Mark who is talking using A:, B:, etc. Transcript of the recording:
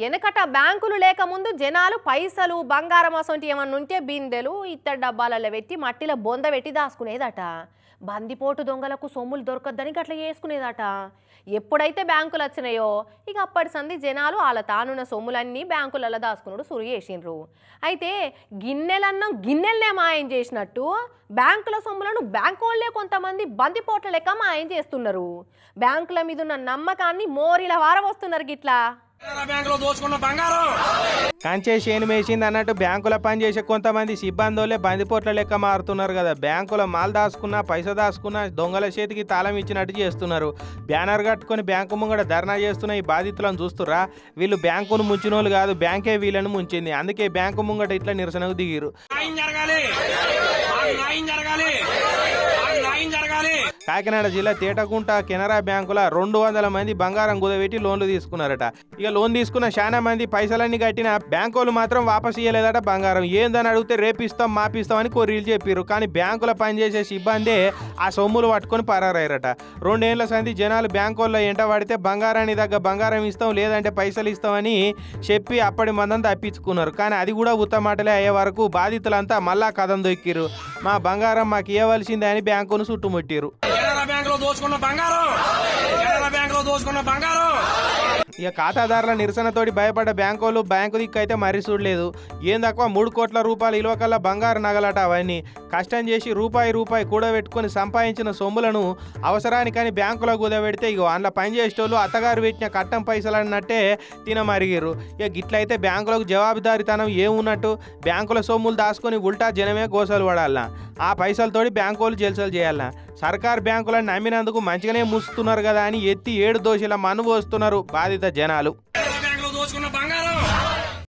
A: వెనకట బ్యాంకులు లేకముందు జనాలు పైసలు బంగారం అసొంటి ఏమన్నా ఉంటే బిందెలు ఇత్తడి డబ్బాలలో పెట్టి మట్టిలో బొంద పెట్టి దాచుకునేదట. బందిపోటు దొంగలకు సొమ్ములు దొరకద్దని అట్లా చేసుకునేదట. ఎప్పుడైతే బ్యాంకులు వచ్చినాయో ఇక అప్పటి సంది జనాలు వాళ్ళ తానున్న సొమ్ములన్నీ బ్యాంకులలో దాచుకున్నాడు సురు చేసిండ్రు. అయితే గిన్నెలన్నం గిన్నెలనే మాయం చేసినట్టు బ్యాంకుల సొమ్ములను బ్యాంకు వాళ్ళే కొంతమంది బందిపోట్ల లెక్క మాయం చేస్తున్నారు. బ్యాంకుల మీద ఉన్న నమ్మకాన్ని మోరిల వారవస్తున్నారు గిట్లా.
B: కంచే చేను వేసింది అన్నట్టు బ్యాంకుల పనిచేసే కొంతమంది సిబ్బందులే బందిపోట్ల లెక్క మారుతున్నారు కదా. బ్యాంకుల మాల్ దాచుకున్నా పైసా దాచుకున్నా దొంగల చేతికి తాళం ఇచ్చినట్టు చేస్తున్నారు. బ్యానర్ కట్టుకుని బ్యాంకు ముంగడ ధర్నా చేస్తున్న ఈ బాధితులను చూస్తురా. వీళ్ళు బ్యాంకును ముంచినోళ్ళు కాదు, బ్యాంకే వీళ్ళను ముంచింది. అందుకే బ్యాంకు ముంగట ఇట్లా నిరసనకు దిగిరు. కాకినాడ జిల్లా తేటగుంట కెనరా బ్యాంకుల 200 మంది బంగారం కుదబెట్టి లోన్లు తీసుకున్నారట. ఇక లోన్ తీసుకున్న చాలా మంది పైసలన్నీ కట్టిన బ్యాంకులు మాత్రం వాపసు ఇయ్యలేదట బంగారం. ఏందని అడిగితే రేపిస్తాం మాపిస్తాం అని కొర్రీలు చెప్పారు. కానీ బ్యాంకుల పనిచేసే సిబ్బంది ఆ సొమ్ములు పట్టుకొని పరారయ్యారట. 2 ఏళ్ల సంది జనాలు బ్యాంకుల్లో ఎంట పడితే బంగారాన్ని దగ్గర బంగారం ఇస్తాం లేదంటే పైసలు ఇస్తామని చెప్పి అప్పటి మందం తప్పించుకున్నారు. కానీ అది కూడా ఉత్తమాటలే అయ్యే వరకు బాధితులంతా మళ్ళా కథం దొక్కిరు. మా బంగారం మాకు ఇవ్వవలసిందే అని బ్యాంకును చుట్టుముట్టిరు. ఇక ఖాతాదారుల నిరసనతోటి భయపడ్డ బ్యాంకులు బ్యాంకు దిక్కైతే మర్రి చూడలేదు. ఏం తక్కువ 3 కోట్ల రూపాయలు ఇలువ కల్లా బంగారు నగలట. అవన్నీ కష్టం చేసి రూపాయి కూడబెట్టుకుని సంపాదించిన సొమ్ములను అవసరానికని బ్యాంకులో కుదబెడితే ఇక అందులో పనిచేసేటోళ్ళు అత్తగారు పెట్టిన కట్టం పైసలు అన్నట్టే తినమరిగిరు. ఇక గిట్లయితే బ్యాంకులకు జవాబుదారీతనం ఏమున్నట్టు? బ్యాంకుల సొమ్ములు దాచుకొని ఉల్టా జనమే గోసలు పడాలనా? ఆ పైసలతోటి బ్యాంకులు జల్సలు చేయాలనా? సర్కార్ బ్యాంకులను నమ్మినందుకు మంచిగానే మూస్తున్నారు కదా అని ఎత్తి 7 దోషుల మన్ను పోస్తున్నారు బాధిత జనాలు.